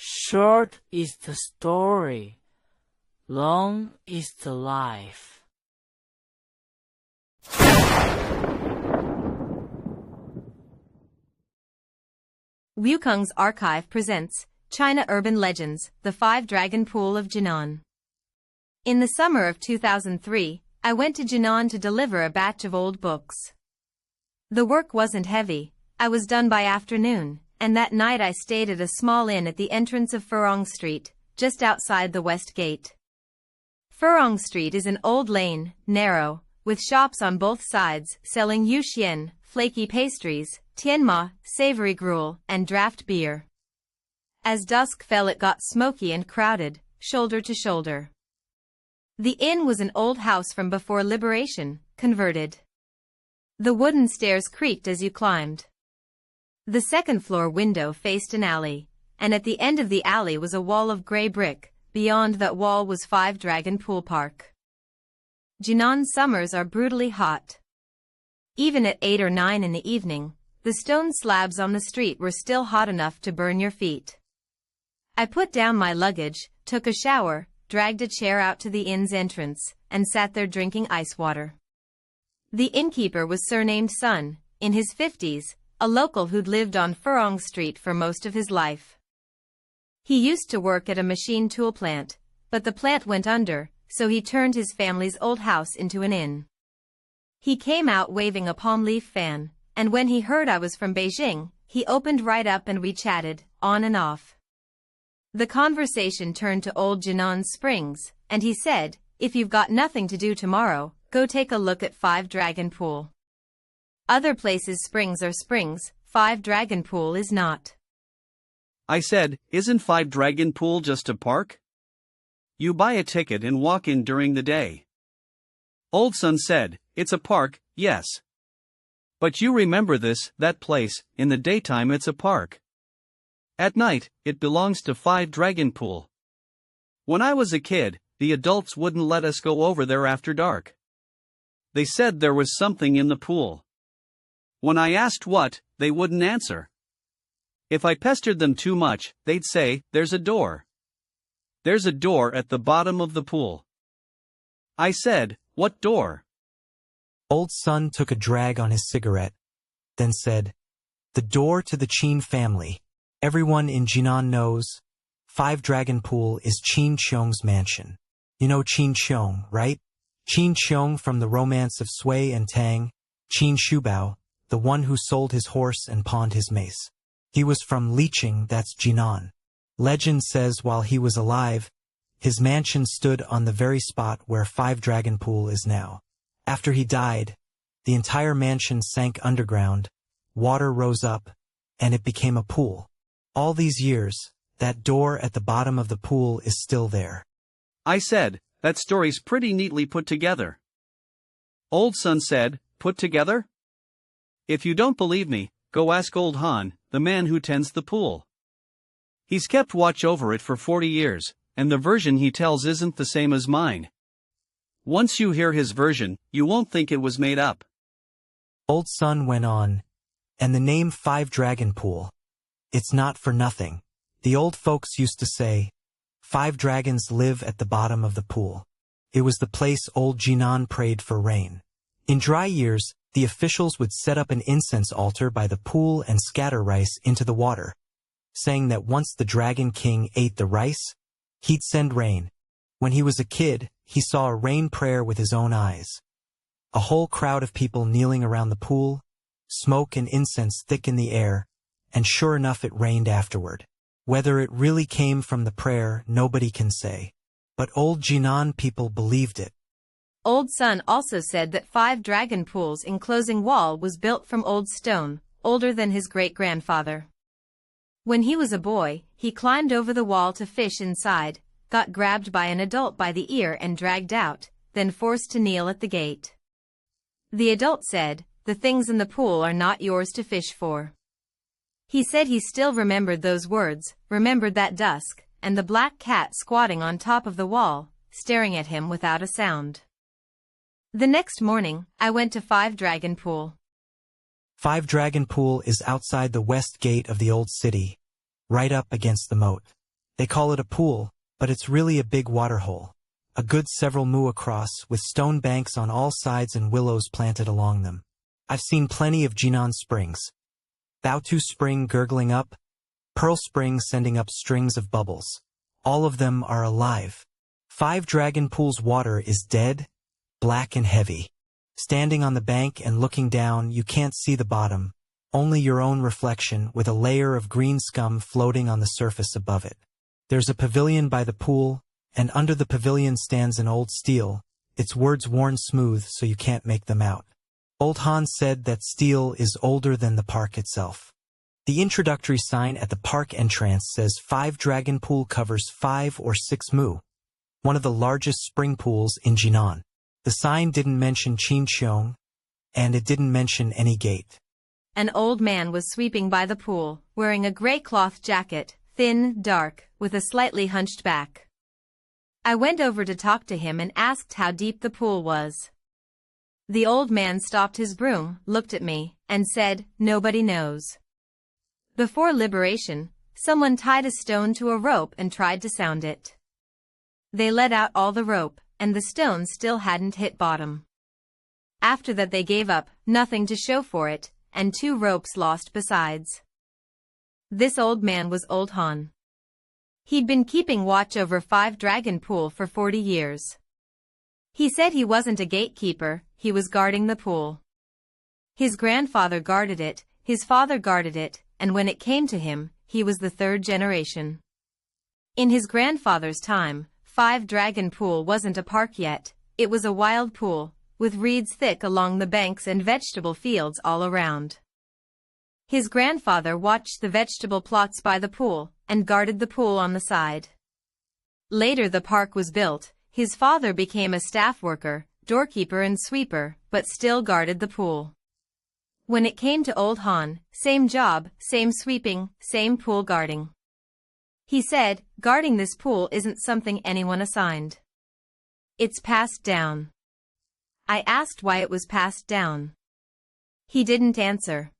Short is the story, long is the life. Wukong's archive presents China Urban Legends, the Five-Dragon Pool of Jinan. In the summer of 2003, I went to Jinan to deliver a batch of old books. The work wasn't heavy, I was done by afternoon, and that night I stayed at a small inn at the entrance of Furong Street, just outside the West Gate. Furong Street is an old lane, narrow, with shops on both sides selling yuxian, flaky pastries, tianma, savory gruel, and draft beer. As dusk fell, it got smoky and crowded, shoulder to shoulder. The inn was an old house from before liberation, converted. The wooden stairs creaked as you climbed. The second-floor window faced an alley, and at the end of the alley was a wall of gray brick. Beyond that wall was Five-Dragon Pool Park. Jinan summers are brutally hot. Even at 8 or 9 in the evening, the stone slabs on the street were still hot enough to burn your feet. I put down my luggage, took a shower, dragged a chair out to the inn's entrance, and sat there drinking ice water. The innkeeper was surnamed Sun, in his 50s, a local who'd lived on Furong Street for most of his life. He used to work at a machine tool plant, but the plant went under, so he turned his family's old house into an inn. He came out waving a palm leaf fan, and when he heard I was from Beijing, he opened right up and we chatted, on and off. The conversation turned to old Jinan's springs, and he said, "If you've got nothing to do tomorrow, go take a look at Five-Dragon Pool. Other places' springs are springs, Five-Dragon Pool is not." I said, "Isn't Five-Dragon Pool just a park? You buy a ticket and walk in during the day." Old Sun said, "It's a park, yes. But you remember that place, in the daytime it's a park. At night, it belongs to Five-Dragon Pool. When I was a kid, the adults wouldn't let us go over there after dark. They said there was something in the pool. When I asked what, they wouldn't answer. If I pestered them too much, they'd say, 'There's a door. There's a door at the bottom of the pool.' I said, 'What door?' Old Sun took a drag on his cigarette, then said, 'The door to the Qin family. Everyone in Jinan knows. Five-Dragon Pool is Qin Qiong's mansion. You know Qin Qiong, right? Qin Qiong from the romance of Sui and Tang, Qin Shubao, the one who sold his horse and pawned his mace. He was from Liqing, that's Jinan. Legend says while he was alive, his mansion stood on the very spot where Five-Dragon Pool is now. After he died, the entire mansion sank underground, water rose up, and it became a pool. All these years, that door at the bottom of the pool is still there." I said, "That story's pretty neatly put together." Old Sun said, "Put together? If you don't believe me, go ask Old Han, the man who tends the pool. He's kept watch over it for 40 years, and the version he tells isn't the same as mine. Once you hear his version, you won't think it was made up." Old Sun went on, "And the name Five-Dragon Pool, it's not for nothing. The old folks used to say, 5 dragons live at the bottom of the pool. It was the place old Jinan prayed for rain. In dry years, the officials would set up an incense altar by the pool and scatter rice into the water, saying that once the Dragon King ate the rice, he'd send rain. When he was a kid, he saw a rain prayer with his own eyes. A whole crowd of people kneeling around the pool, smoke and incense thick in the air, and sure enough it rained afterward. Whether it really came from the prayer, nobody can say. But old Jinan people believed it." Old Sun also said that Five-Dragon Pool's enclosing wall was built from old stone, older than his great-grandfather. When he was a boy, he climbed over the wall to fish inside, got grabbed by an adult by the ear and dragged out, then forced to kneel at the gate. The adult said, "The things in the pool are not yours to fish for." He said he still remembered those words, remembered that dusk, and the black cat squatting on top of the wall, staring at him without a sound. The next morning, I went to Five-Dragon Pool. Five-Dragon Pool is outside the west gate of the old city, right up against the moat. They call it a pool, but it's really a big waterhole. A good several mu across, with stone banks on all sides and willows planted along them. I've seen plenty of Jinan springs. Baotu Spring gurgling up, Pearl Spring sending up strings of bubbles. All of them are alive. Five Dragon Pool's water is dead, black and heavy. Standing on the bank and looking down, you can't see the bottom, only your own reflection with a layer of green scum floating on the surface above it. There's a pavilion by the pool, and under the pavilion stands an old stele, its words worn smooth so you can't make them out. Old Han said that stele is older than the park itself. The introductory sign at the park entrance says 5 Dragon Pool covers 5 or 6 mu, one of the largest spring pools in Jinan. The sign didn't mention Qin Qiong, and it didn't mention any gate. An old man was sweeping by the pool, wearing a gray cloth jacket, thin, dark, with a slightly hunched back. I went over to talk to him and asked how deep the pool was. The old man stopped his broom, looked at me, and said, "Nobody knows." Before liberation, someone tied a stone to a rope and tried to sound it. They let out all the rope, and the stone still hadn't hit bottom. After that they gave up, nothing to show for it, and 2 ropes lost besides. This old man was Old Han. He'd been keeping watch over 5 Dragon Pool for 40 years. He said he wasn't a gatekeeper, he was guarding the pool. His grandfather guarded it, his father guarded it, and when it came to him, he was the 3rd generation. In his grandfather's time, 5 Dragon Pool wasn't a park yet, it was a wild pool, with reeds thick along the banks and vegetable fields all around. His grandfather watched the vegetable plots by the pool, and guarded the pool on the side. Later the park was built, his father became a staff worker, doorkeeper and sweeper, but still guarded the pool. When it came to Old Han, same job, same sweeping, same pool guarding. He said, guarding this pool isn't something anyone assigned. It's passed down. I asked why it was passed down. He didn't answer.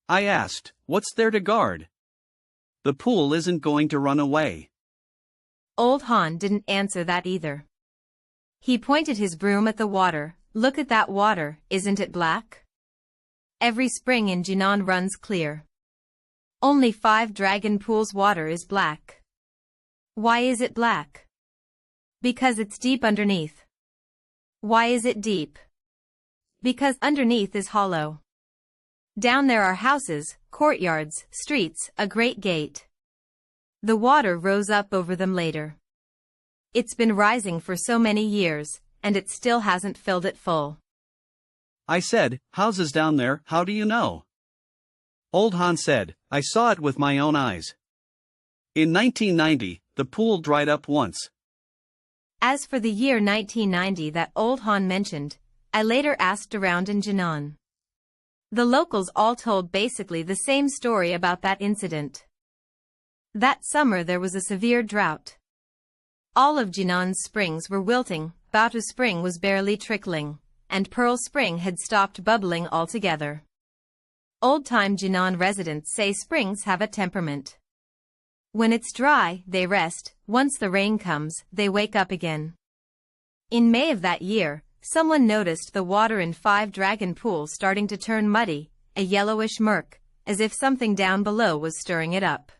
I asked, what's there to guard? The pool isn't going to run away. Old Han didn't answer that either. He pointed his broom at the water. Look at that water, isn't it black? Every spring in Jinan runs clear. Only 5 Dragon Pool's water is black. Why is it black? Because it's deep underneath. Why is it deep? Because underneath is hollow. Down there are houses, courtyards, streets, a great gate. The water rose up over them later. It's been rising for so many years, and it still hasn't filled it full. I said, houses down there, how do you know? Old Han said, I saw it with my own eyes. In 1990, the pool dried up once. As for the year 1990 that Old Han mentioned, I later asked around in Jinan. The locals all told basically the same story about that incident. That summer there was a severe drought. All of Jinan's springs were wilting, Baotu Spring was barely trickling, and Pearl Spring had stopped bubbling altogether. Old-time Jinan residents say springs have a temperament. When it's dry, they rest, once the rain comes, they wake up again. In May of that year, someone noticed the water in 5 Dragon Pool starting to turn muddy, a yellowish murk, as if something down below was stirring it up.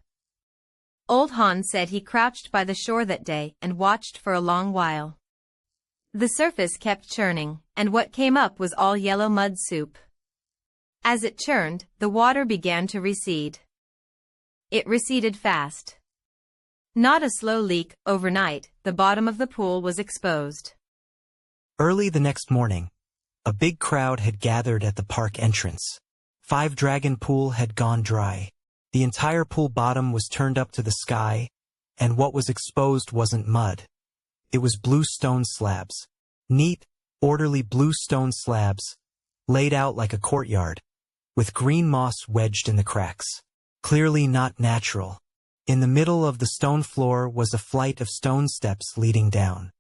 Old Han said he crouched by the shore that day and watched for a long while. The surface kept churning, and what came up was all yellow mud soup. As it churned, the water began to recede. It receded fast. Not a slow leak, overnight, the bottom of the pool was exposed. Early the next morning, a big crowd had gathered at the park entrance. 5 Dragon Pool had gone dry. The entire pool bottom was turned up to the sky, and what was exposed wasn't mud. It was blue stone slabs. Neat, orderly blue stone slabs, laid out like a courtyard, with green moss wedged in the cracks. Clearly not natural. In the middle of the stone floor was a flight of stone steps leading down.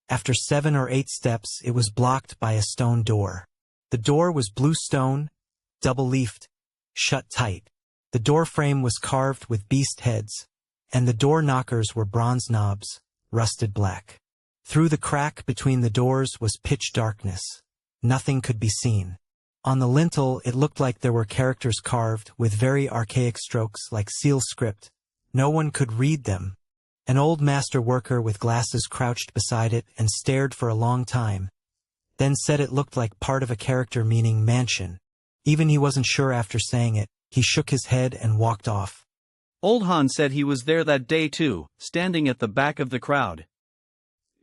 After 7 or 8 steps, it was blocked by a stone door. The door was blue stone, double-leafed, shut tight. The door frame was carved with beast heads, and the door knockers were bronze knobs, rusted black. Through the crack between the doors was pitch darkness. Nothing could be seen. On the lintel it looked like there were characters carved with very archaic strokes like seal script. No one could read them. An old master worker with glasses crouched beside it and stared for a long time, then said it looked like part of a character meaning mansion. Even he wasn't sure after saying it. He shook his head and walked off. Old Han said he was there that day too, standing at the back of the crowd.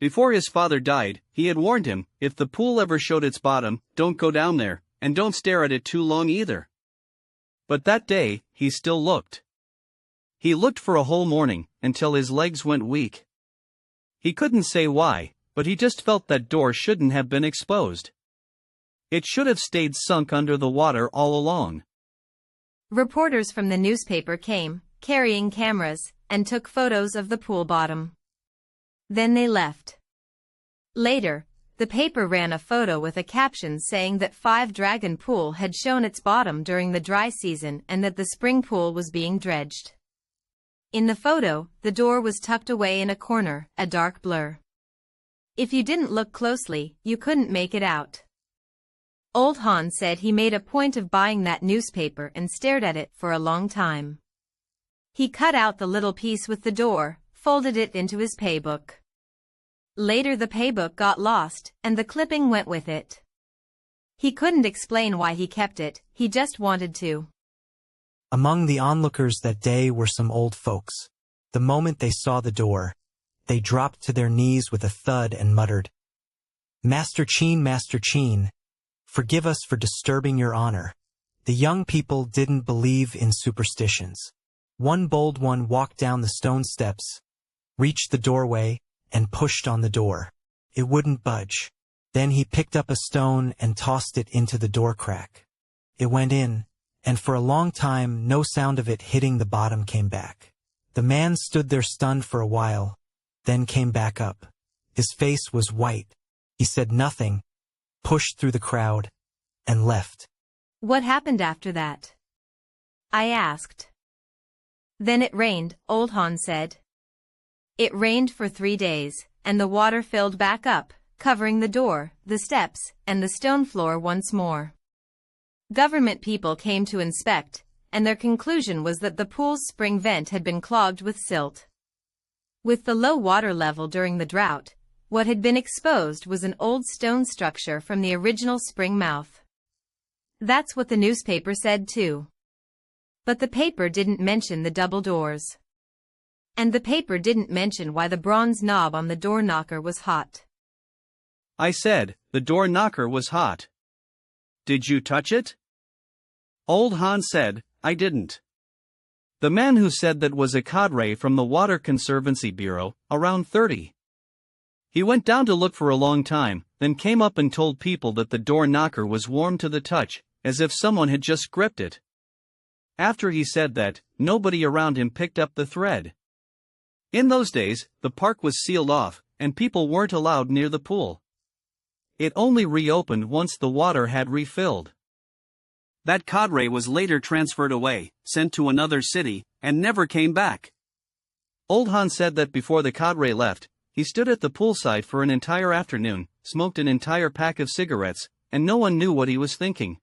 Before his father died, he had warned him, if the pool ever showed its bottom, don't go down there, and don't stare at it too long either. But that day, he still looked. He looked for a whole morning, until his legs went weak. He couldn't say why, but he just felt that door shouldn't have been exposed. It should have stayed sunk under the water all along. Reporters from the newspaper came, carrying cameras, and took photos of the pool bottom. Then they left. Later, the paper ran a photo with a caption saying that Five Dragon Pool had shown its bottom during the dry season and that the spring pool was being dredged. In the photo, the door was tucked away in a corner, a dark blur. If you didn't look closely, you couldn't make it out. Old Han said he made a point of buying that newspaper and stared at it for a long time. He cut out the little piece with the door, folded it into his paybook. Later the paybook got lost, and the clipping went with it. He couldn't explain why he kept it, he just wanted to. Among the onlookers that day were some old folks. The moment they saw the door, they dropped to their knees with a thud and muttered, Master Qin, forgive us for disturbing your honor. The young people didn't believe in superstitions. One bold one walked down the stone steps, reached the doorway, and pushed on the door. It wouldn't budge. Then he picked up a stone and tossed it into the door crack. It went in, and for a long time no sound of it hitting the bottom came back. The man stood there stunned for a while, then came back up. His face was white. He said nothing, pushed through the crowd, and left. What happened after that? I asked. Then it rained, Old Han said. It rained for 3 days, and the water filled back up, covering the door, the steps, and the stone floor once more. Government people came to inspect, and their conclusion was that the pool's spring vent had been clogged with silt. With the low water level during the drought, what had been exposed was an old stone structure from the original spring mouth. That's what the newspaper said too. But the paper didn't mention the double doors. And the paper didn't mention why the bronze knob on the door knocker was hot. I said, the door knocker was hot. Did you touch it? Old Han said, I didn't. The man who said that was a cadre from the Water Conservancy Bureau, around 30. He went down to look for a long time, then came up and told people that the door knocker was warm to the touch, as if someone had just gripped it. After he said that, nobody around him picked up the thread. In those days, the park was sealed off, and people weren't allowed near the pool. It only reopened once the water had refilled. That cadre was later transferred away, sent to another city, and never came back. Old Han said that before the cadre left, he stood at the poolside for an entire afternoon, smoked an entire pack of cigarettes, and no one knew what he was thinking.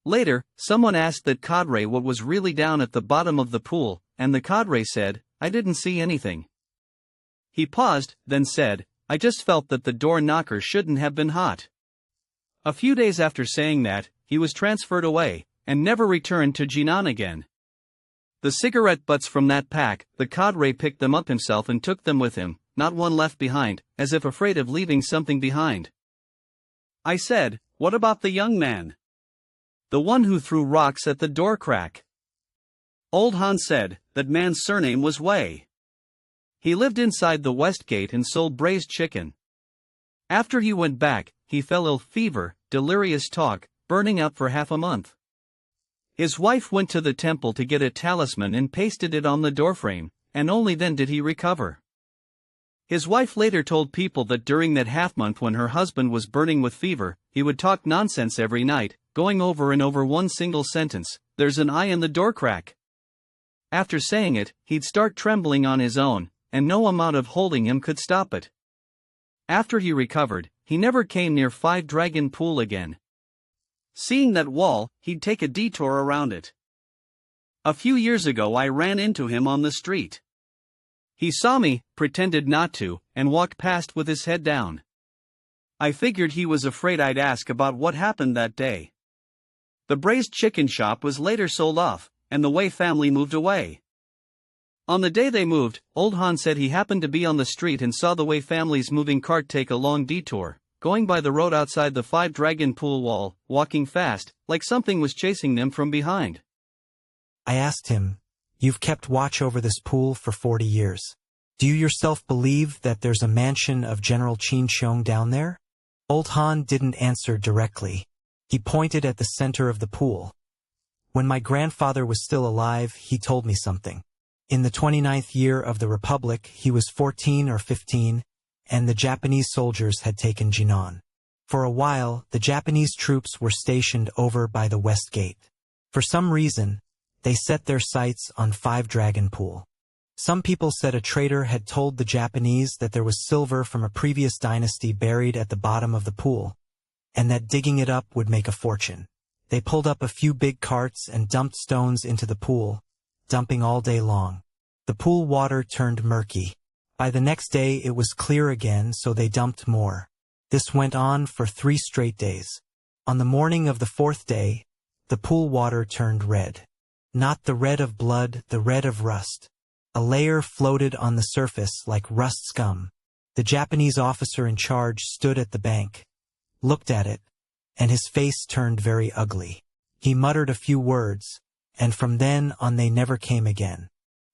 Later, someone asked that cadre what was really down at the bottom of the pool, and the cadre said, I didn't see anything. He paused, then said, I just felt that the door knocker shouldn't have been hot. A few days after saying that, he was transferred away, and never returned to Jinan again. The cigarette butts from that pack, the cadre picked them up himself and took them with him, not one left behind, as if afraid of leaving something behind. I said, what about the young man? The one who threw rocks at the door crack. Old Han said, that man's surname was Wei. He lived inside the west gate and sold braised chicken. After he went back, he fell ill, fever, delirious talk, burning up for half a month. His wife went to the temple to get a talisman and pasted it on the doorframe, and only then did he recover. His wife later told people that during that half-month when her husband was burning with fever, he would talk nonsense every night, going over and over one single sentence, there's an eye in the door crack. After saying it, he'd start trembling on his own, and no amount of holding him could stop it. After he recovered, he never came near Five Dragon Pool again. Seeing that wall, he'd take a detour around it. A few years ago I ran into him on the street. He saw me, pretended not to, and walked past with his head down. I figured he was afraid I'd ask about what happened that day. The braised chicken shop was later sold off, and the Wei family moved away. On the day they moved, Old Han said he happened to be on the street and saw the Wei family's moving cart take a long detour, going by the road outside the Five Dragon Pool wall, walking fast, like something was chasing them from behind. I asked him, "You've kept watch over this pool for 40 years. Do you yourself believe that there's a mansion of General Qin Qiong down there?" Old Han didn't answer directly. He pointed at the center of the pool. When my grandfather was still alive, he told me something. In the 29th year of the Republic, he was 14 or 15, and the Japanese soldiers had taken Jinan. For a while, the Japanese troops were stationed over by the West Gate. For some reason, they set their sights on Five Dragon Pool. Some people said a traitor had told the Japanese that there was silver from a previous dynasty buried at the bottom of the pool, and that digging it up would make a fortune. They pulled up a few big carts and dumped stones into the pool, dumping all day long. The pool water turned murky. By the next day it was clear again, so they dumped more. This went on for 3 straight days. On the morning of the 4th day, the pool water turned red. Not the red of blood, the red of rust. A layer floated on the surface like rust scum. The Japanese officer in charge stood at the bank, looked at it, and his face turned very ugly. He muttered a few words, and from then on they never came again.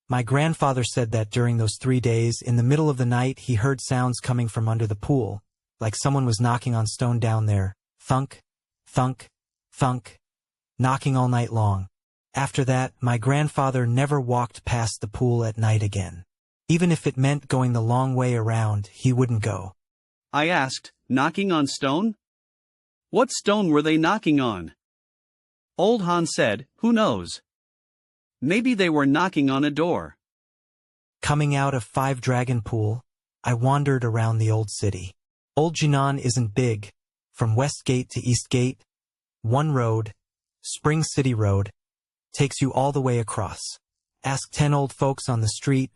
My grandfather said that during those 3 days, in the middle of the night, he heard sounds coming from under the pool, like someone was knocking on stone down there. Thunk, thunk, thunk, knocking all night long. After that, my grandfather never walked past the pool at night again. Even if it meant going the long way around, he wouldn't go. I asked, knocking on stone? What stone were they knocking on? Old Han said, who knows? Maybe they were knocking on a door. Coming out of Five Dragon Pool, I wandered around the old city. Old Jinan isn't big. From West Gate to East Gate, one road, Spring City Road, takes you all the way across. Ask 10 old folks on the street,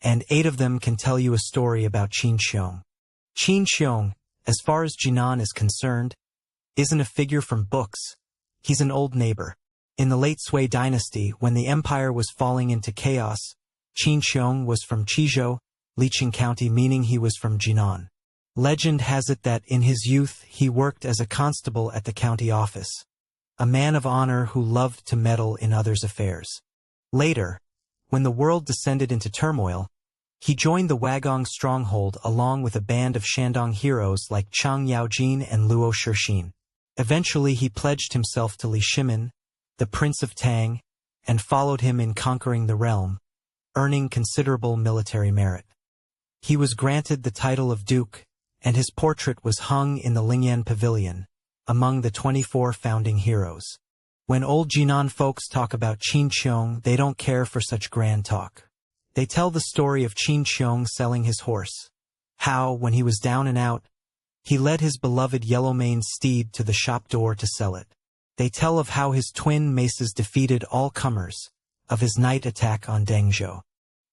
and 8 of them can tell you a story about Qin Qiong. Qin Qiong, as far as Jinan is concerned, isn't a figure from books. He's an old neighbor. In the late Sui dynasty, when the empire was falling into chaos, Qin Qiong was from Qizhou, Liqing County, meaning he was from Jinan. Legend has it that in his youth he worked as a constable at the county office, a man of honor who loved to meddle in others' affairs. Later, when the world descended into turmoil, he joined the Wukong stronghold along with a band of Shandong heroes like Chang Yaojin and Luo Shixin. Eventually he pledged himself to Li Shimin, the Prince of Tang, and followed him in conquering the realm, earning considerable military merit. He was granted the title of Duke, and his portrait was hung in the Lingyan Pavilion, among the 24 founding heroes. When old Jinan folks talk about Qin Qiong, they don't care for such grand talk. They tell the story of Qin Qiong selling his horse. How, when he was down and out, he led his beloved yellow-maned steed to the shop door to sell it. They tell of how his twin maces defeated all comers, of his night attack on Dengzhou.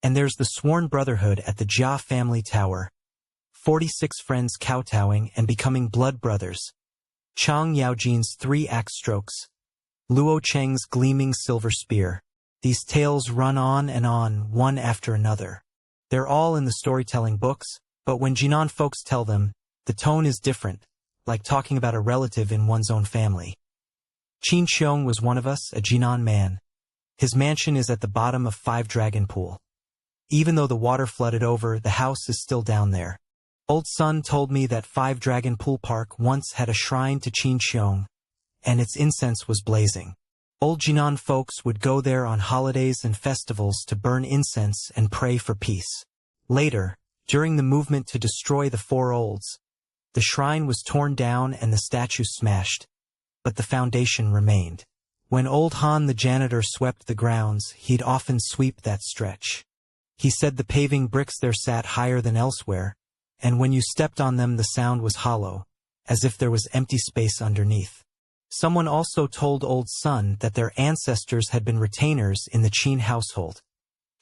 And there's the sworn brotherhood at the Jia family tower, 46 friends kowtowing and becoming blood brothers. Chang Yaojin's 3 axe strokes, Luo Cheng's gleaming silver spear. These tales run on, one after another. They're all in the storytelling books, but when Jinan folks tell them, the tone is different, like talking about a relative in one's own family. Qin Qiong was one of us, a Jinan man. His mansion is at the bottom of Five Dragon Pool. Even though the water flooded over, the house is still down there. Old Sun told me that Five Dragon Pool Park once had a shrine to Qin Qiong, and its incense was blazing. Old Jinan folks would go there on holidays and festivals to burn incense and pray for peace. Later, during the movement to destroy the 4 olds, the shrine was torn down and the statue smashed, but the foundation remained. When old Han the janitor swept the grounds, he'd often sweep that stretch. He said the paving bricks there sat higher than elsewhere, and when you stepped on them the sound was hollow, as if there was empty space underneath. Someone also told old Sun that their ancestors had been retainers in the Qin household,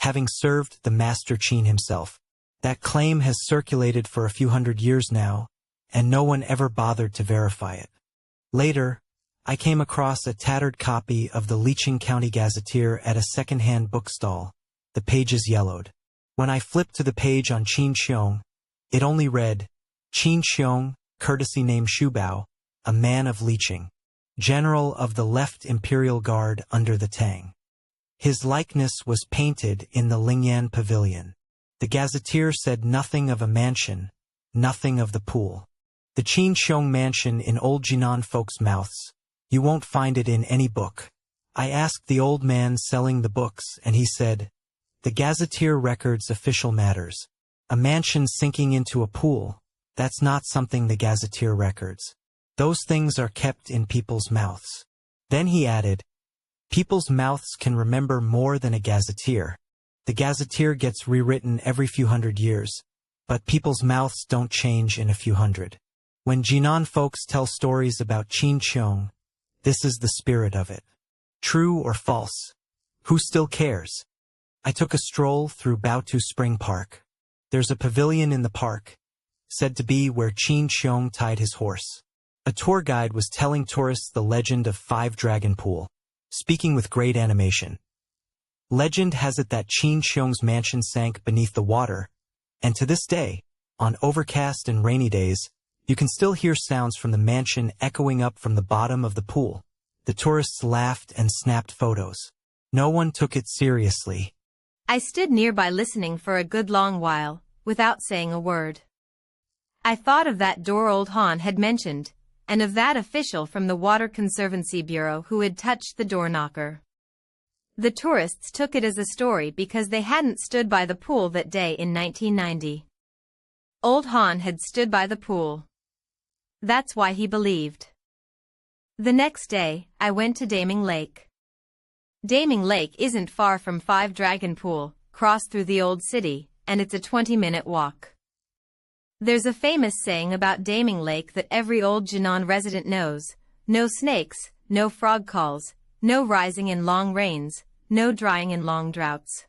having served the master Qin himself. That claim has circulated for a few hundred years now, and no one ever bothered to verify it. Later, I came across a tattered copy of the Liqing County Gazetteer at a second-hand bookstall, the pages yellowed. When I flipped to the page on Qin Qiong, it only read, Qin Qiong, courtesy name Shubao, a man of Liqing, general of the left imperial guard under the Tang. His likeness was painted in the Lingyan Pavilion. The gazetteer said nothing of a mansion, nothing of the pool. The Qin Qiong mansion in old Jinan folks' mouths. You won't find it in any book. I asked the old man selling the books, and he said, the gazetteer records official matters. A mansion sinking into a pool, that's not something the gazetteer records. Those things are kept in people's mouths. Then he added, people's mouths can remember more than a gazetteer. The gazetteer gets rewritten every few hundred years, but people's mouths don't change in a few hundred. When Jinan folks tell stories about Qin Qiong, this is the spirit of it. True or false? Who still cares? I took a stroll through Baotu Spring Park. There's a pavilion in the park, said to be where Qin Qiong tied his horse. A tour guide was telling tourists the legend of Five Dragon Pool, speaking with great animation. Legend has it that Qin Qiong's mansion sank beneath the water, and to this day, on overcast and rainy days, you can still hear sounds from the mansion echoing up from the bottom of the pool. The tourists laughed and snapped photos. No one took it seriously. I stood nearby listening for a good long while, without saying a word. I thought of that door old Han had mentioned, and of that official from the Water Conservancy Bureau who had touched the door knocker. The tourists took it as a story because they hadn't stood by the pool that day in 1990. Old Han had stood by the pool. That's why he believed. The next day, I went to Daming Lake. Daming Lake isn't far from Five Dragon Pool, crossed through the old city, and it's a 20-minute walk. There's a famous saying about Daming Lake that every old Jinan resident knows: no snakes, no frog calls, no rising in long rains, no drying in long droughts.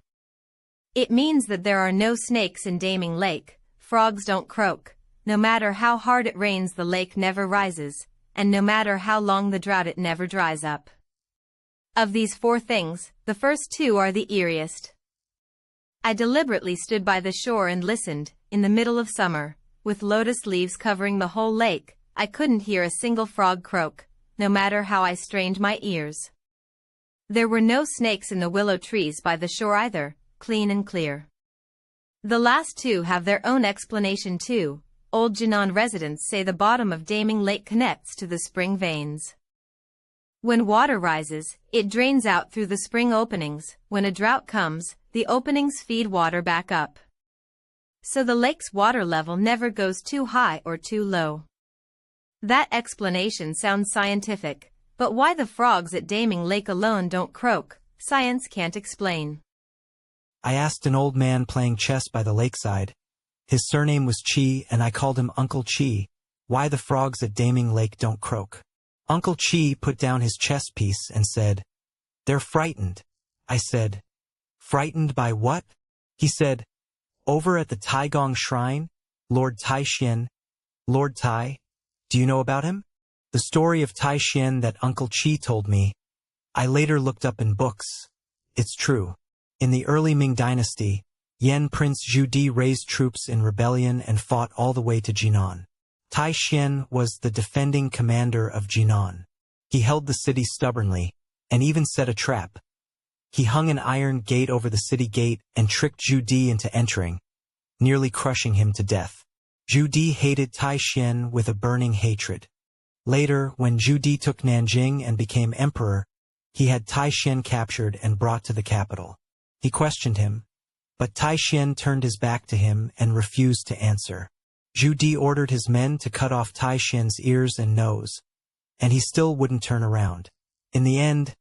It means that there are no snakes in Daming Lake, frogs don't croak, no matter how hard it rains the lake never rises, and no matter how long the drought it never dries up. Of these four things, the first two are the eeriest. I deliberately stood by the shore and listened. In the middle of summer, with lotus leaves covering the whole lake, I couldn't hear a single frog croak, no matter how I strained my ears. There were no snakes in the willow trees by the shore either, clean and clear. The last two have their own explanation too. Old Jinan residents say the bottom of Daming Lake connects to the spring veins. When water rises, it drains out through the spring openings. When a drought comes, the openings feed water back up. So the lake's water level never goes too high or too low. That explanation sounds scientific, but why the frogs at Daming Lake alone don't croak, science can't explain. I asked an old man playing chess by the lakeside. His surname was Chi, and I called him Uncle Chi, why the frogs at Daming Lake don't croak. Uncle Chi put down his chess piece and said, they're frightened. I said, frightened by what? He said, over at the Taigong Shrine, Lord Tai Xuan. Lord Tai? Do you know about him? The story of Tai Xuan that Uncle Chi told me, I later looked up in books. It's true. In the early Ming dynasty, Yan Prince Zhu Di raised troops in rebellion and fought all the way to Jinan. Tai Xuan was the defending commander of Jinan. He held the city stubbornly, and even set a trap. He hung an iron gate over the city gate and tricked Zhu Di into entering, nearly crushing him to death. Zhu Di hated Tai Xuan with a burning hatred. Later, when Zhu Di took Nanjing and became emperor, he had Tai Xuan captured and brought to the capital. He questioned him, but Tai Xuan turned his back to him and refused to answer. Zhu Di ordered his men to cut off Tai Xuan's ears and nose, and he still wouldn't turn around. In the end,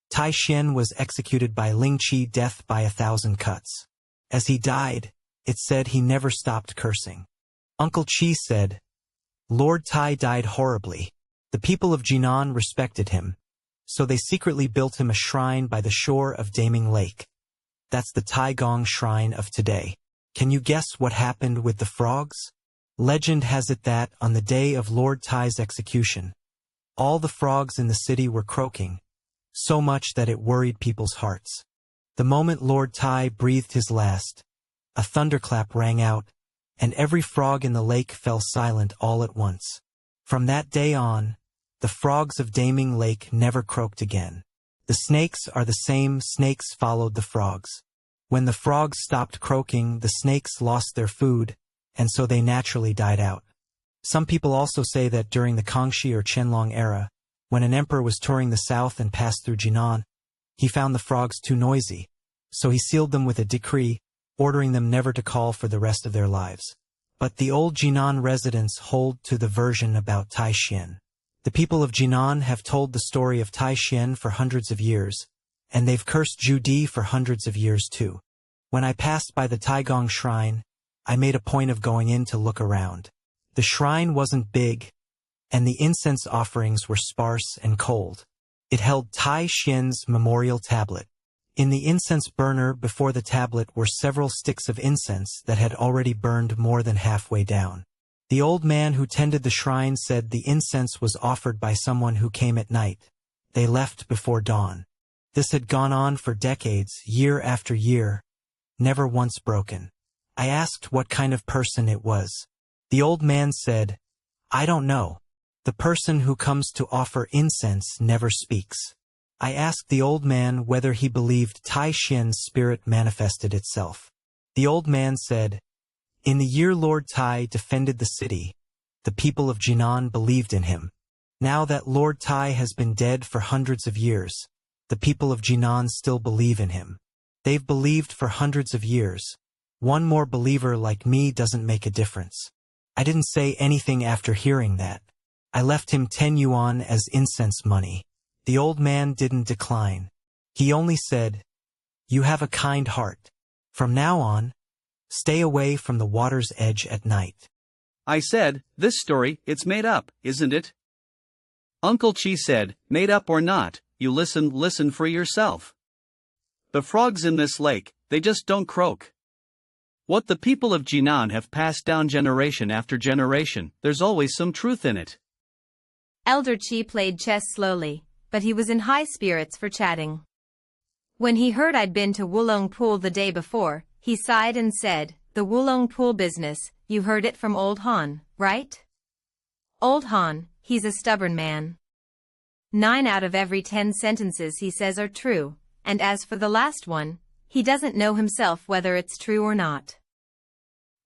Tai Xuan was executed by Ling Qi, death by 1,000 cuts. As he died, it said he never stopped cursing. Uncle Qi said, Lord Tai died horribly. The people of Jinan respected him, so they secretly built him a shrine by the shore of Daming Lake. That's the Tai Gong shrine of today. Can you guess what happened with the frogs? Legend has it that, on the day of Lord Tai's execution, all the frogs in the city were croaking, so much that it worried people's hearts. The moment Lord Tai breathed his last, a thunderclap rang out, and every frog in the lake fell silent all at once. From that day on, the frogs of Daming Lake never croaked again. The snakes are the same. Snakes followed the frogs. When the frogs stopped croaking, the snakes lost their food, and so they naturally died out. Some people also say that during the Kangxi or Qianlong era, when an emperor was touring the south and passed through Jinan, he found the frogs too noisy, so he sealed them with a decree, ordering them never to call for the rest of their lives. But the old Jinan residents hold to the version about Tai Xuan. The people of Jinan have told the story of Tai Xuan for hundreds of years, and they've cursed Judi for hundreds of years too. When I passed by the Tai Gong shrine, I made a point of going in to look around. The shrine wasn't big, and the incense offerings were sparse and cold. It held Tai Xuan's memorial tablet. In the incense burner before the tablet were several sticks of incense that had already burned more than halfway down. The old man who tended the shrine said the incense was offered by someone who came at night. They left before dawn. This had gone on for decades, year after year, never once broken. I asked what kind of person it was. The old man said, I don't know. The person who comes to offer incense never speaks. I asked the old man whether he believed Tai Xuan's spirit manifested itself. The old man said, in the year Lord Tai defended the city, the people of Jinan believed in him. Now that Lord Tai has been dead for hundreds of years, the people of Jinan still believe in him. They've believed for hundreds of years. One more believer like me doesn't make a difference. I didn't say anything after hearing that. I left him 10 yuan as incense money. The old man didn't decline. He only said, you have a kind heart. From now on, stay away from the water's edge at night. I said, this story, it's made up, isn't it? Uncle Qi said, made up or not, you listen for yourself. The frogs in this lake, they just don't croak. What the people of Jinan have passed down generation after generation, there's always some truth in it. Elder Qi played chess slowly, but he was in high spirits for chatting. When he heard I'd been to Wulong Pool the day before, he sighed and said, the Wulong Pool business, you heard it from Old Han, right? Old Han, he's a stubborn man. 9 out of every 10 sentences he says are true, and as for the last one, he doesn't know himself whether it's true or not.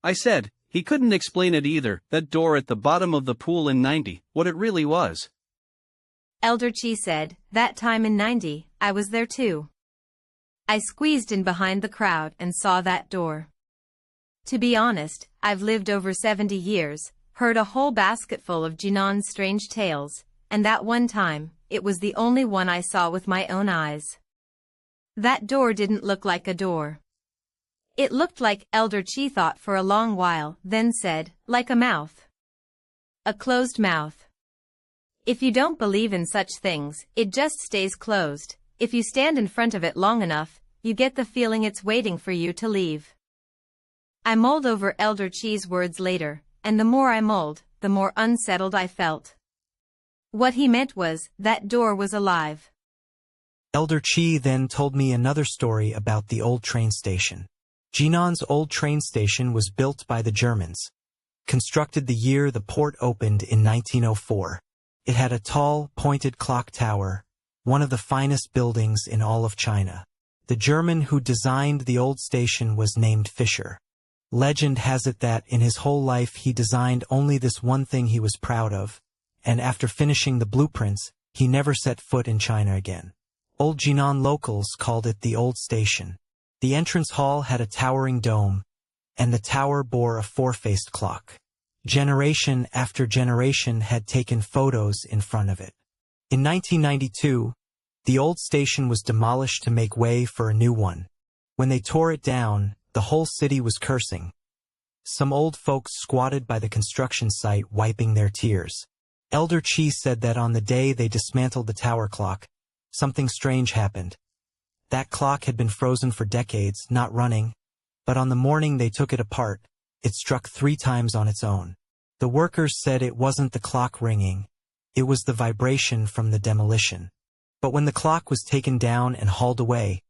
I said, he couldn't explain it either, that door at the bottom of the pool in 90, what it really was. Elder Qi said, that time in 90, I was there too. I squeezed in behind the crowd and saw that door. To be honest, I've lived over 70 years, heard a whole basketful of Jinan's strange tales, and that one time, it was the only one I saw with my own eyes. That door didn't look like a door. It looked like, Elder Qi thought for a long while, then said, like a mouth. A closed mouth. If you don't believe in such things, it just stays closed. If you stand in front of it long enough, you get the feeling it's waiting for you to leave. I mulled over Elder Qi's words later, and the more I mulled, the more unsettled I felt. What he meant was, that door was alive. Elder Qi then told me another story about the old train station. Jinan's old train station was built by the Germans, constructed the year the port opened in 1904. It had a tall, pointed clock tower, one of the finest buildings in all of China. The German who designed the old station was named Fischer. Legend has it that in his whole life he designed only this one thing he was proud of, and after finishing the blueprints, he never set foot in China again. Old Jinan locals called it the old station. The entrance hall had a towering dome, and the tower bore a 4-faced clock. Generation after generation had taken photos in front of it. In 1992, The old station was demolished to make way for a new one. When they tore it down, the whole city was cursing. Some old folks squatted by the construction site wiping their tears. Elder Qi said that on the day they dismantled the tower clock, something strange happened. That clock had been frozen for decades, not running, but on the morning they took it apart, it struck 3 times on its own. The workers said it wasn't the clock ringing, it was the vibration from the demolition. But when the clock was taken down and hauled away,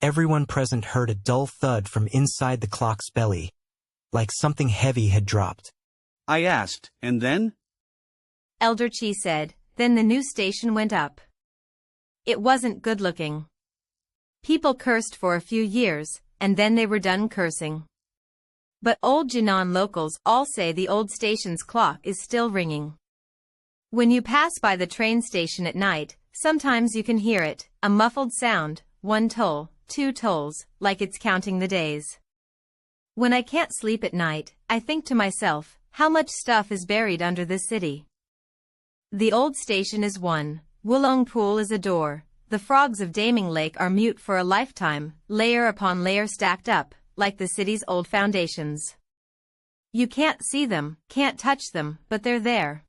everyone present heard a dull thud from inside the clock's belly, like something heavy had dropped. I asked, and then? Elder Qi said, then the new station went up. It wasn't good looking. People cursed for a few years, and then they were done cursing. But old Jinan locals all say the old station's clock is still ringing. When you pass by the train station at night, sometimes you can hear it, a muffled sound, 1 toll, 2 tolls, like it's counting the days. When I can't sleep at night, I think to myself, how much stuff is buried under this city. The old station is 1, Wulong Pool is a door, the frogs of Daming Lake are mute for a lifetime, layer upon layer stacked up, like the city's old foundations. You can't see them, can't touch them, but they're there.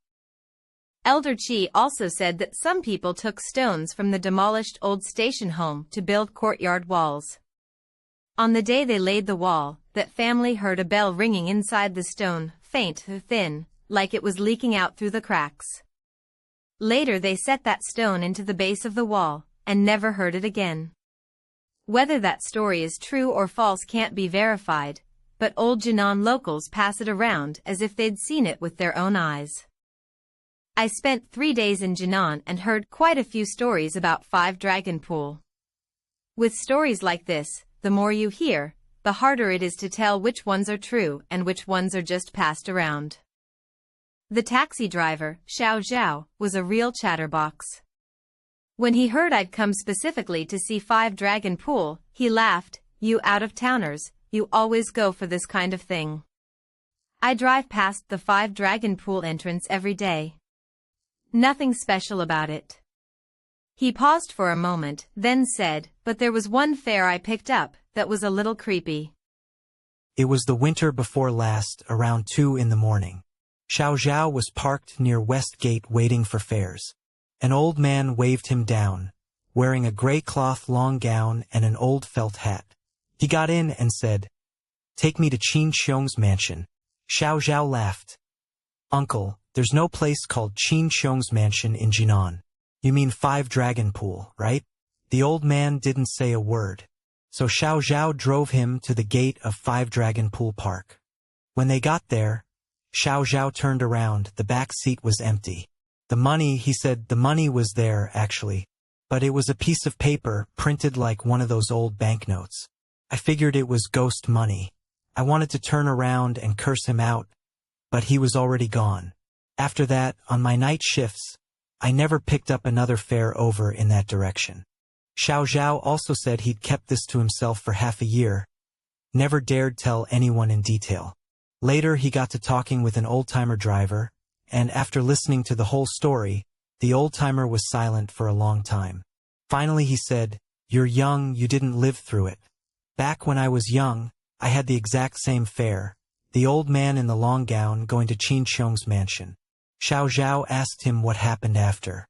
Elder Qi also said that some people took stones from the demolished old station home to build courtyard walls. On the day they laid the wall, that family heard a bell ringing inside the stone, faint, thin, like it was leaking out through the cracks. Later they set that stone into the base of the wall, and never heard it again. Whether that story is true or false can't be verified, but old Jinan locals pass it around as if they'd seen it with their own eyes. I spent 3 days in Jinan and heard quite a few stories about 5 Dragon Pool. With stories like this, the more you hear, the harder it is to tell which ones are true and which ones are just passed around. The taxi driver, Xiao Zhao, was a real chatterbox. When he heard I'd come specifically to see 5 Dragon Pool, he laughed, "You out-of-towners, you always go for this kind of thing." I drive past the 5 Dragon Pool entrance every day. Nothing special about it. He paused for a moment, then said, but there was one fare I picked up that was a little creepy. It was the winter before last, around 2 in the morning. Xiao Zhao was parked near West Gate waiting for fares. An old man waved him down, wearing a gray cloth long gown and an old felt hat. He got in and said, "Take me to Qin Qiong's mansion." Xiao Zhao laughed. "Uncle, there's no place called Qin Qiong's mansion in Jinan. You mean 5 Dragon Pool, right?" The old man didn't say a word, so Xiao Zhao drove him to the gate of 5 Dragon Pool Park. When they got there, Xiao Zhao turned around, the back seat was empty. The money, he said, the money was there, actually, but it was a piece of paper printed like one of those old banknotes. I figured it was ghost money. I wanted to turn around and curse him out, but he was already gone. After that, on my night shifts, I never picked up another fare over in that direction. Xiao Zhao also said he'd kept this to himself for half a year, never dared tell anyone in detail. Later he got to talking with an old-timer driver, and after listening to the whole story, the old-timer was silent for a long time. Finally he said, "You're young, you didn't live through it. Back when I was young, I had the exact same fare, the old man in the long gown going to Qin Qiong's mansion." Xiao Zhao asked him what happened after.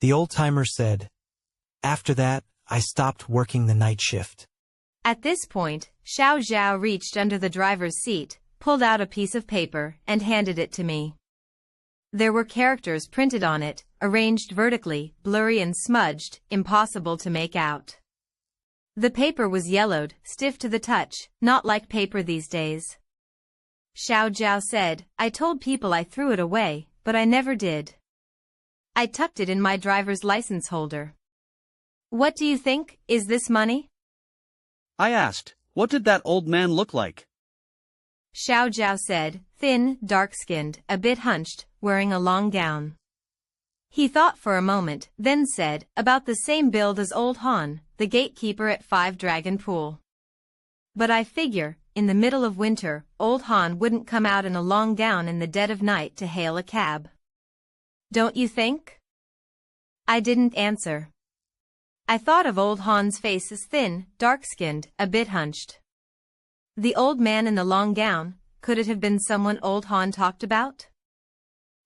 The old-timer said, "After that, I stopped working the night shift." At this point, Xiao Zhao reached under the driver's seat, pulled out a piece of paper, and handed it to me. There were characters printed on it, arranged vertically, blurry and smudged, impossible to make out. The paper was yellowed, stiff to the touch, not like paper these days. Xiao Zhao said, "I told people I threw it away, but I never did. I tucked it in my driver's license holder." "What do you think, is this money?" I asked, "What did that old man look like?" Xiao Zhao said, "Thin, dark-skinned, a bit hunched, wearing a long gown." He thought for a moment, then said, "About the same build as old Han, the gatekeeper at 5 Dragon Pool. But I figure, in the middle of winter, old Han wouldn't come out in a long gown in the dead of night to hail a cab. Don't you think?" I didn't answer. I thought of old Han's face as thin, dark-skinned, a bit hunched. The old man in the long gown, could it have been someone old Han talked about?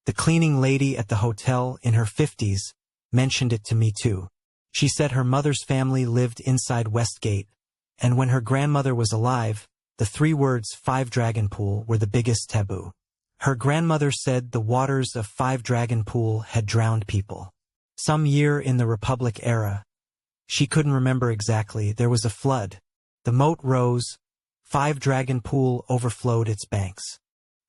The cleaning lady at the hotel in her 50s mentioned it to me too. She said her mother's family lived inside Westgate, and when her grandmother was alive, the 3 words Five Dragon Pool were the biggest taboo. Her grandmother said the waters of Five Dragon Pool had drowned people. Some year in the Republic era. She couldn't remember exactly. There was a flood. The moat rose. Five Dragon Pool overflowed its banks.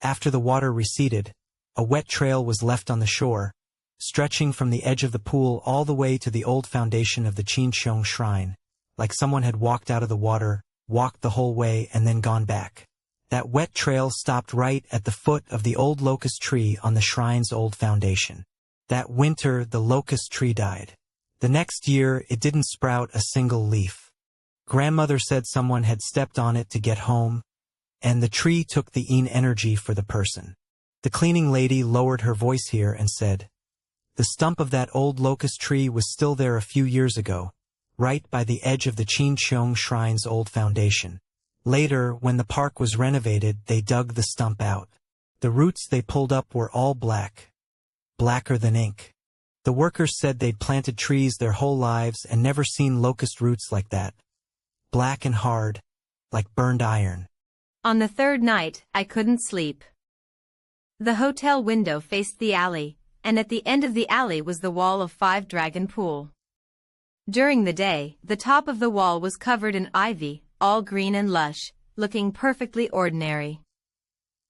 After the water receded, a wet trail was left on the shore, stretching from the edge of the pool all the way to the old foundation of the Qin Qiong shrine, like someone had walked out of the water, walked the whole way and then gone back. That wet trail stopped right at the foot of the old locust tree on the shrine's old foundation. That winter the locust tree died. The next year it didn't sprout a single leaf. Grandmother said someone had stepped on it to get home, and the tree took the energy for the person. The cleaning lady lowered her voice here and said, "The stump of that old locust tree was still there a few years ago, right by the edge of the Qin Qiong shrine's old foundation. Later, when the park was renovated, they dug the stump out. The roots they pulled up were all black. Blacker than ink. The workers said they'd planted trees their whole lives and never seen locust roots like that. Black and hard, like burned iron." On the 3rd night, I couldn't sleep. The hotel window faced the alley, and at the end of the alley was the wall of Five Dragon Pool. During the day, the top of the wall was covered in ivy, all green and lush, looking perfectly ordinary.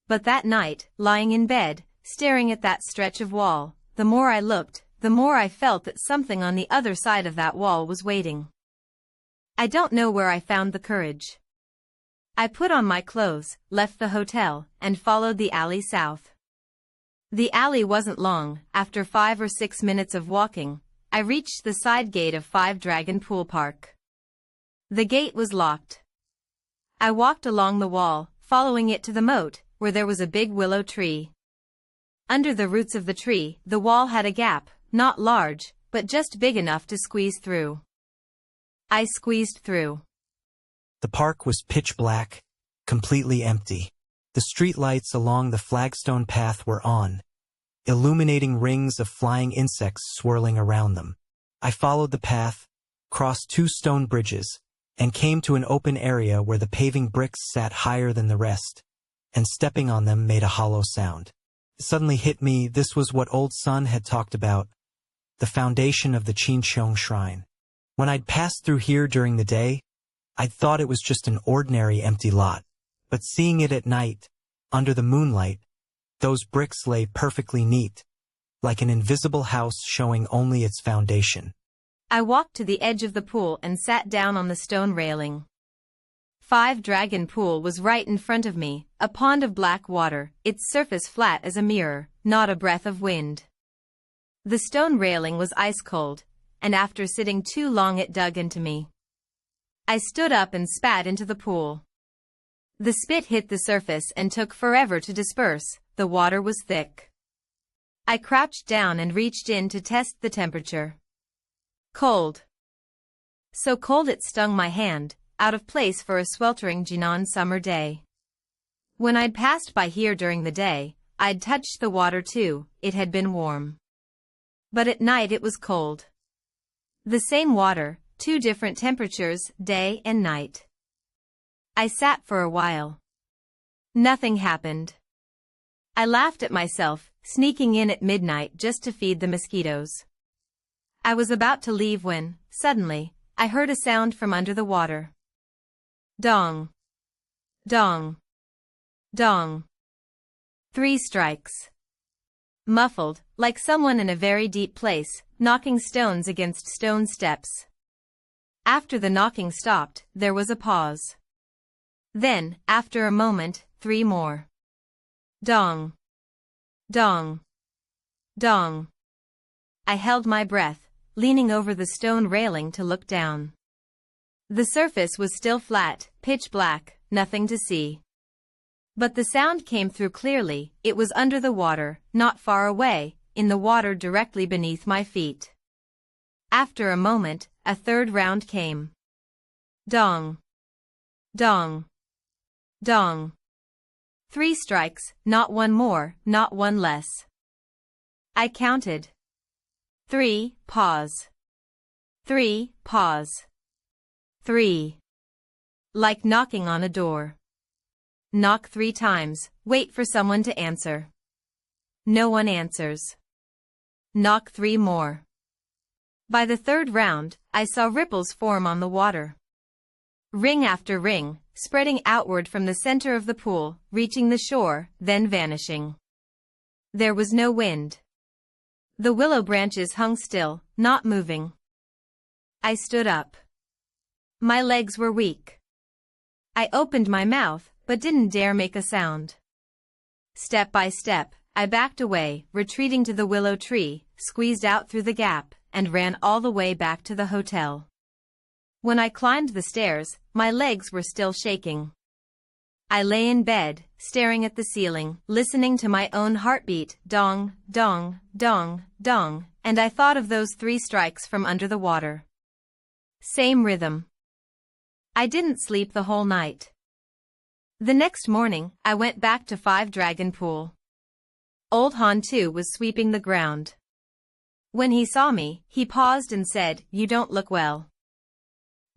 But that night, lying in bed, staring at that stretch of wall, the more I looked, the more I felt that something on the other side of that wall was waiting. I don't know where I found the courage. I put on my clothes, left the hotel, and followed the alley south. The alley wasn't long. After 5 or 6 minutes of walking, I reached the side gate of Five Dragon Pool Park. The gate was locked. I walked along the wall, following it to the moat, where there was a big willow tree. Under the roots of the tree, the wall had a gap, not large, but just big enough to squeeze through. I squeezed through. The park was pitch black, completely empty. The streetlights along the flagstone path were on, illuminating rings of flying insects swirling around them. I followed the path, crossed 2 stone bridges, and came to an open area where the paving bricks sat higher than the rest, and stepping on them made a hollow sound. It suddenly hit me this was what Old Sun had talked about, the foundation of the Qin Qiong shrine. When I'd passed through here during the day, I'd thought it was just an ordinary empty lot, but seeing it at night, under the moonlight, those bricks lay perfectly neat, like an invisible house showing only its foundation. I walked to the edge of the pool and sat down on the stone railing. Five Dragon Pool was right in front of me, a pond of black water, its surface flat as a mirror, not a breath of wind. The stone railing was ice cold, and after sitting too long it dug into me. I stood up and spat into the pool. The spit hit the surface and took forever to disperse, the water was thick. I crouched down and reached in to test the temperature. Cold. So cold it stung my hand, out of place for a sweltering Jinan summer day. When I'd passed by here during the day, I'd touched the water too, it had been warm. But at night it was cold. The same water, 2 different temperatures, day and night. I sat for a while. Nothing happened. I laughed at myself, sneaking in at midnight just to feed the mosquitoes. I was about to leave when, suddenly, I heard a sound from under the water. Dong. Dong. Dong. 3 strikes. Muffled, like someone in a very deep place, knocking stones against stone steps. After the knocking stopped, there was a pause. Then, after a moment, 3 more. Dong. Dong. Dong. I held my breath, leaning over the stone railing to look down. The surface was still flat, pitch black, nothing to see. But the sound came through clearly, it was under the water, not far away, in the water directly beneath my feet. After a moment, a third round came. Dong. Dong. Dong. 3 strikes, not one more, not one less. I counted. 3, pause. 3, pause. 3. Like knocking on a door. Knock 3 times, wait for someone to answer. No one answers. Knock 3 more. By the 3rd round, I saw ripples form on the water. Ring after ring, spreading outward from the center of the pool, reaching the shore, then vanishing. There was no wind. The willow branches hung still, not moving. I stood up. My legs were weak. I opened my mouth, but didn't dare make a sound. Step by step, I backed away, retreating to the willow tree, squeezed out through the gap, and ran all the way back to the hotel. When I climbed the stairs, my legs were still shaking. I lay in bed, staring at the ceiling, listening to my own heartbeat, dong, dong, dong, dong, and I thought of those 3 strikes from under the water. Same rhythm. I didn't sleep the whole night. The next morning, I went back to 5 Dragon Pool. Old Han too was sweeping the ground. When he saw me, he paused and said, "You don't look well."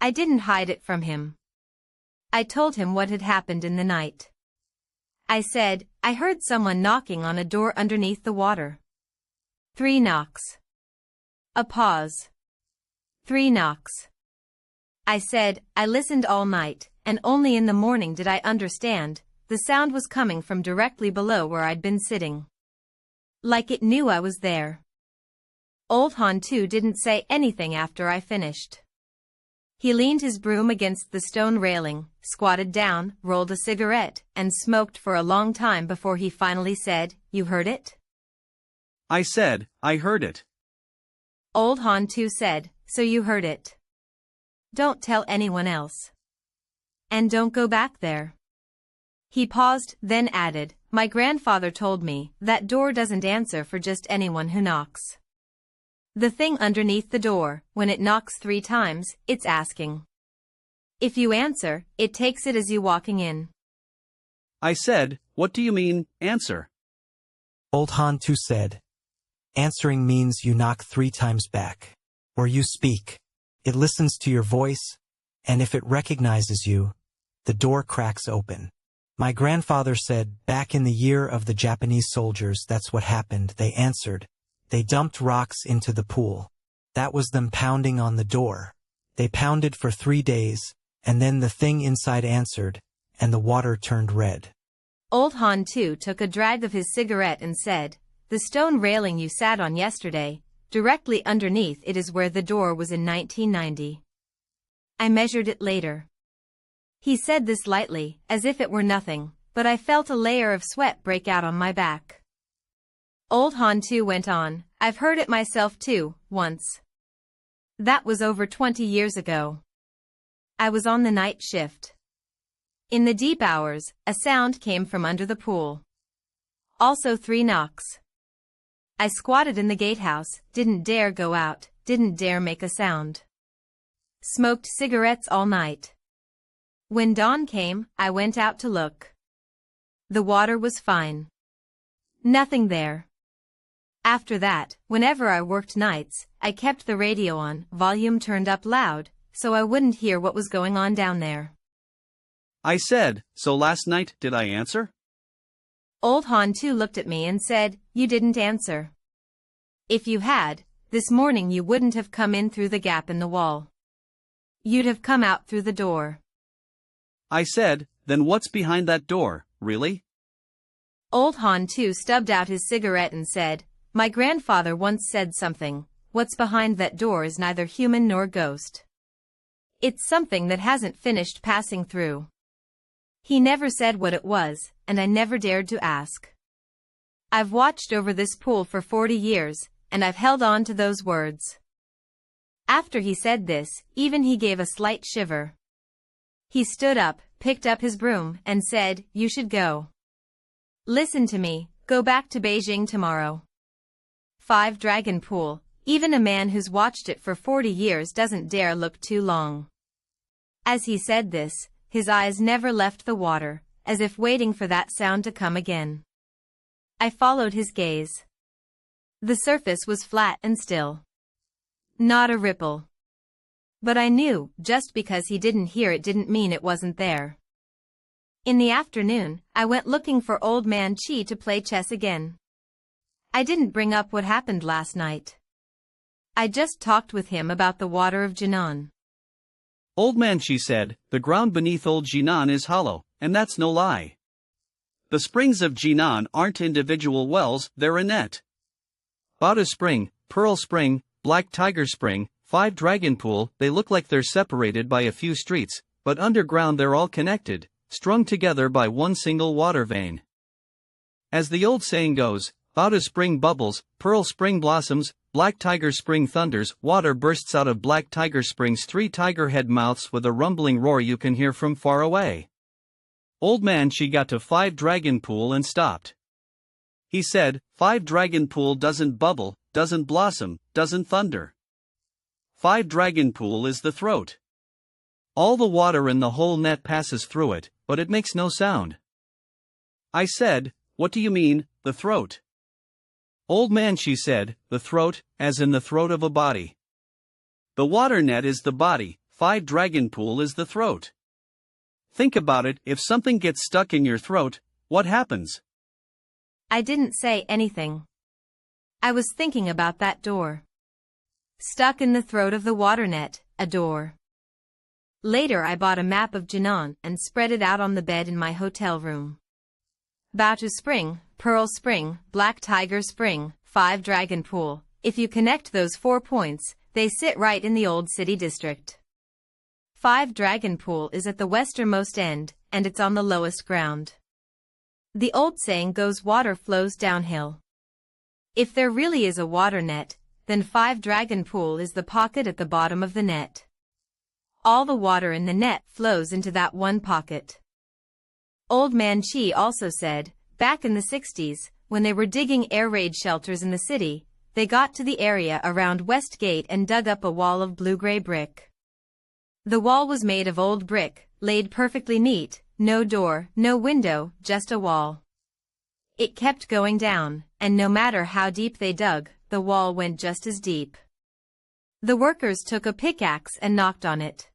I didn't hide it from him. I told him what had happened in the night. I said, "I heard someone knocking on a door underneath the water." 3 knocks. A pause. 3 knocks. I said, "I listened all night, and only in the morning did I understand. The sound was coming from directly below where I'd been sitting. Like it knew I was there." Old Han too didn't say anything after I finished. He leaned his broom against the stone railing, squatted down, rolled a cigarette, and smoked for a long time before he finally said, "You heard it?" I said, "I heard it." Old Han too said, "So you heard it. Don't tell anyone else. And don't go back there." He paused, then added, "My grandfather told me, that door doesn't answer for just anyone who knocks. The thing underneath the door, when it knocks 3 times, it's asking. If you answer, it takes it as you walking in." I said, "What do you mean, answer?" Old Han too said, "Answering means you knock 3 times back. Or you speak. It listens to your voice, and if it recognizes you, the door cracks open. My grandfather said, back in the year of the Japanese soldiers, that's what happened. They answered. They dumped rocks into the pool. That was them pounding on the door. They pounded for 3 days, and then the thing inside answered, and the water turned red." Old Han too took a drag of his cigarette and said, "The stone railing you sat on yesterday, directly underneath it is where the door was in 1990. I measured it later." He said this lightly, as if it were nothing, but I felt a layer of sweat break out on my back. Old Han too went on, "I've heard it myself too, once. That was over 20 years ago. I was on the night shift. In the deep hours, a sound came from under the pool. Also 3 knocks. I squatted in the gatehouse, didn't dare go out, didn't dare make a sound. Smoked cigarettes all night. When dawn came, I went out to look. The water was fine. Nothing there. After that, whenever I worked nights, I kept the radio on, volume turned up loud, so I wouldn't hear what was going on down there." I said, "So last night did I answer?" Old Han too looked at me and said, "You didn't answer. If you had, this morning you wouldn't have come in through the gap in the wall. You'd have come out through the door." I said, "Then what's behind that door, really?" Old Han too stubbed out his cigarette and said, "My grandfather once said something, what's behind that door is neither human nor ghost. It's something that hasn't finished passing through." He never said what it was, and I never dared to ask. I've watched over this pool for 40 years, and I've held on to those words. After he said this, even he gave a slight shiver. He stood up, picked up his broom, and said, "You should go. Listen to me, go back to Beijing tomorrow. 5 Dragon Pool, Even a man who's watched it for 40 years doesn't dare look too long. As he said this, his eyes never left the water, as if waiting for that sound to come again. I followed his gaze. The surface was flat and still. Not a ripple. But I knew, just because he didn't hear it didn't mean it wasn't there. In the afternoon, I went looking for Old Man Qi to play chess again. I didn't bring up what happened last night. I just talked with him about the water of Jinan. Old Man Qi said, the ground beneath old Jinan is hollow, and that's no lie. The springs of Jinan aren't individual wells, they're a net. Bada Spring, Pearl Spring, Black Tiger Spring, Five Dragon Pool, they look like they're separated by a few streets, but underground they're all connected, strung together by one single water vein. As the old saying goes, Bada Spring bubbles, Pearl Spring blossoms, Black Tiger Spring thunders, water bursts out of Black Tiger Spring's three tiger head mouths with a rumbling roar you can hear from far away. Old Man Qi got to Five Dragon Pool and stopped. He said, Five Dragon Pool doesn't bubble, doesn't blossom, doesn't thunder. Five Dragon Pool is the throat. All the water in the whole net passes through it, but it makes no sound. I said, what do you mean, the throat? Old Man Qi said, the throat, as in the throat of a body. The water net is the body, Five Dragon Pool is the throat. Think about it, if something gets stuck in your throat, what happens? I didn't say anything. I was thinking about that door. Stuck in the throat of the water net, a door. Later I bought a map of Jinan and spread it out on the bed in my hotel room. Batu Spring, Pearl Spring, Black Tiger Spring, Five Dragon Pool. If you connect those 4 points, they sit right in the old city district. Five Dragon Pool is at the westernmost end, and it's on the lowest ground. The old saying goes water flows downhill. If there really is a water net, then Five Dragon Pool is the pocket at the bottom of the net. All the water in the net flows into that one pocket. Old Man Qi also said, back in the 60s, when they were digging air raid shelters in the city, they got to the area around West Gate and dug up a wall of blue-gray brick. The wall was made of old brick, laid perfectly neat, no door, no window, just a wall. It kept going down, and no matter how deep they dug, the wall went just as deep. The workers took a pickaxe and knocked on it.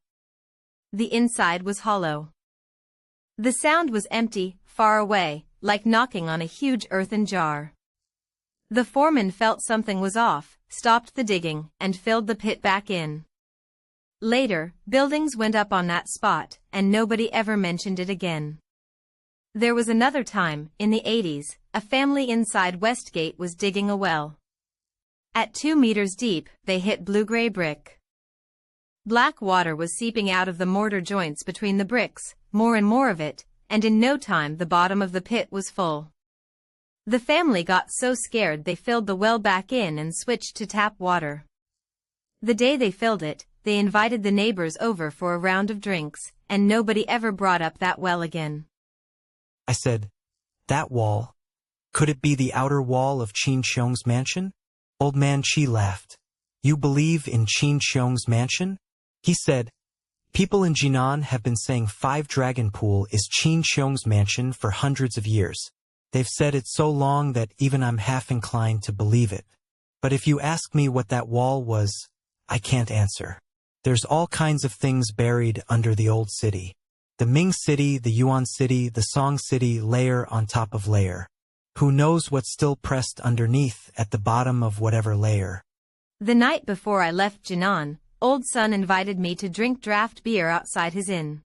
The inside was hollow. The sound was empty, far away, like knocking on a huge earthen jar. The foreman felt something was off, stopped the digging, and filled the pit back in. Later, buildings went up on that spot, and nobody ever mentioned it again. There was another time, in the 80s, a family inside Westgate was digging a well. At 2 meters deep, they hit blue-gray brick. Black water was seeping out of the mortar joints between the bricks, more and more of it, and in no time the bottom of the pit was full. The family got so scared they filled the well back in and switched to tap water. The day they filled it, they invited the neighbors over for a round of drinks, and nobody ever brought up that well again. I said, that wall? Could it be the outer wall of Qin Qiong's mansion? Old Man Qi laughed. You believe in Qin Qiong's mansion? He said, people in Jinan have been saying Five Dragon Pool is Qin Qiong's mansion for hundreds of years. They've said it so long that even I'm half inclined to believe it. But if you ask me what that wall was, I can't answer. There's all kinds of things buried under the old city. The Ming city, the Yuan city, the Song city, layer on top of layer. Who knows what's still pressed underneath at the bottom of whatever layer? The night before I left Jinan, Old Sun invited me to drink draft beer outside his inn.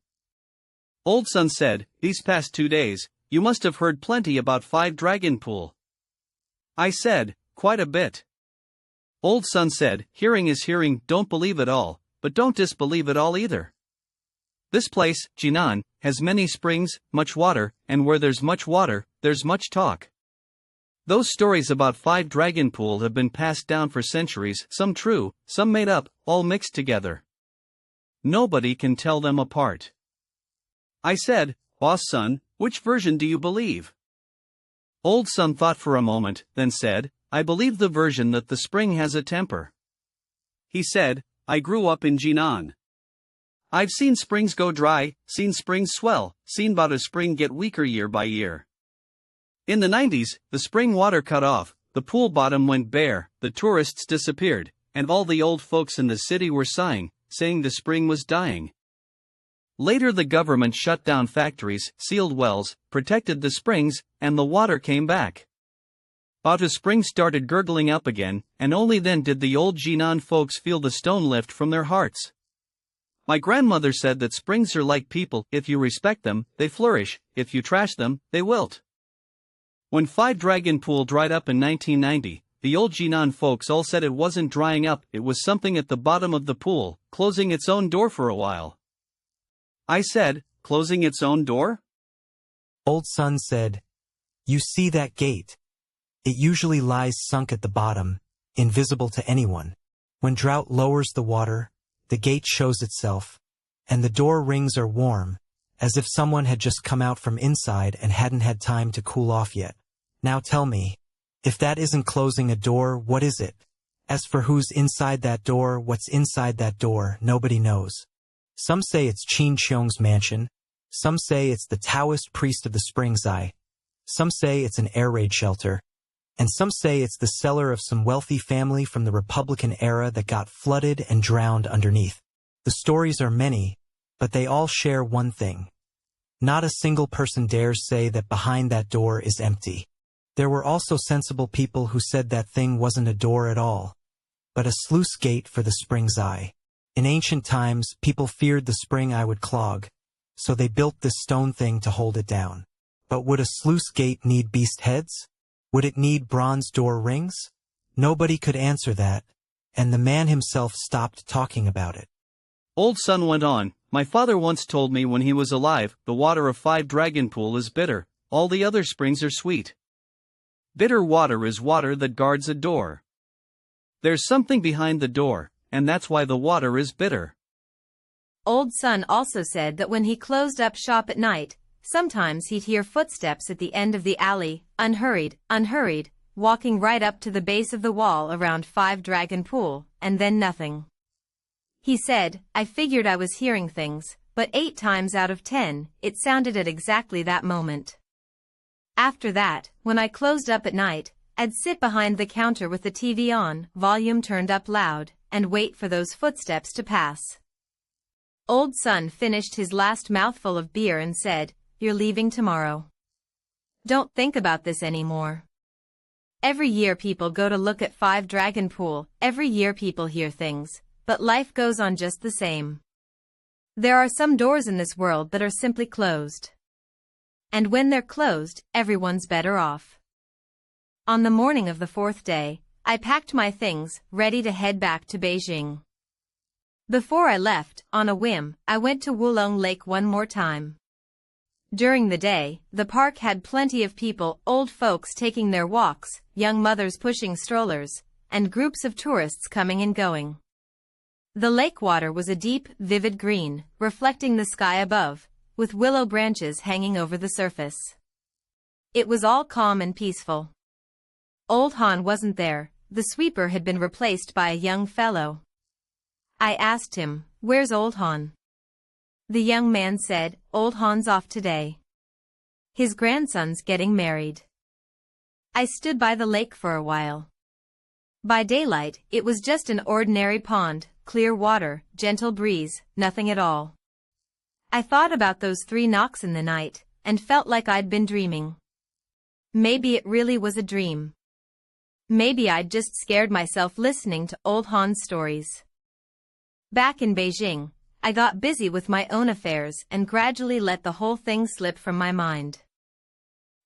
Old Sun said, these past 2 days, you must have heard plenty about Five Dragon Pool. I said, quite a bit. Old Sun said, hearing is hearing, don't believe it all, but don't disbelieve it all either. This place, Jinan, has many springs, much water, and where there's much water, there's much talk. Those stories about Five Dragon Pool have been passed down for centuries, some true, some made up, all mixed together. Nobody can tell them apart. I said, Boss Sun, which version do you believe? Old Sun thought for a moment, then said, I believe the version that the spring has a temper. He said, I grew up in Jinan. I've seen springs go dry, seen springs swell, seen about a spring get weaker year by year. In the 90s, the spring water cut off, the pool bottom went bare, the tourists disappeared, and all the old folks in the city were sighing, saying the spring was dying. Later the government shut down factories, sealed wells, protected the springs, and the water came back. But a spring started gurgling up again, and only then did the old Jinan folks feel the stone lift from their hearts. My grandmother said that springs are like people, if you respect them, they flourish, if you trash them, they wilt. When Five Dragon Pool dried up in 1990, the old Jinan folks all said it wasn't drying up, it was something at the bottom of the pool, closing its own door for a while. I said, closing its own door? Old Sun said, you see that gate? It usually lies sunk at the bottom, invisible to anyone. When drought lowers the water, the gate shows itself, and the door rings are warm, as if someone had just come out from inside and hadn't had time to cool off yet. Now tell me, if that isn't closing a door, what is it? As for who's inside that door, what's inside that door, nobody knows. Some say it's Qin Qiong's mansion, some say it's the Taoist priest of the Spring's Eye, some say it's an air raid shelter, and some say it's the cellar of some wealthy family from the Republican era that got flooded and drowned underneath. The stories are many, but they all share one thing. Not a single person dares say that behind that door is empty. There were also sensible people who said that thing wasn't a door at all, but a sluice gate for the Spring's Eye. In ancient times, people feared the spring eye would clog, so they built this stone thing to hold it down. But would a sluice gate need beast heads? Would it need bronze door rings? Nobody could answer that, and the man himself stopped talking about it. Old Sun went on, my father once told me when he was alive, the water of Five Dragon Pool is bitter, all the other springs are sweet. Bitter water is water that guards a door. There's something behind the door, and that's why the water is bitter. Old Sun also said that when he closed up shop at night, sometimes he'd hear footsteps at the end of the alley, unhurried, walking right up to the base of the wall around Five Dragon Pool, and then nothing. He said, I figured I was hearing things, but 8 times out of 10, it sounded at exactly that moment. After that, when I closed up at night, I'd sit behind the counter with the TV on, volume turned up loud, and wait for those footsteps to pass. Old Sun finished his last mouthful of beer and said, You're leaving tomorrow. Don't think about this anymore. Every year people go to look at Five Dragon Pool, every year people hear things, but life goes on just the same. There are some doors in this world that are simply closed. And when they're closed, everyone's better off. On the morning of the 4th day, I packed my things, ready to head back to Beijing. Before I left, on a whim, I went to Wulong Lake one more time. During the day, the park had plenty of people, old folks taking their walks, young mothers pushing strollers, and groups of tourists coming and going. The lake water was a deep, vivid green, reflecting the sky above, with willow branches hanging over the surface. It was all calm and peaceful. Old Han wasn't there, the sweeper had been replaced by a young fellow. I asked him, Where's Old Han? The young man said, Old Han's off today. His grandson's getting married. I stood by the lake for a while. By daylight, it was just an ordinary pond, clear water, gentle breeze, nothing at all. I thought about those 3 knocks in the night, and felt like I'd been dreaming. Maybe it really was a dream. Maybe I'd just scared myself listening to Old Han's stories. Back in Beijing, I got busy with my own affairs and gradually let the whole thing slip from my mind.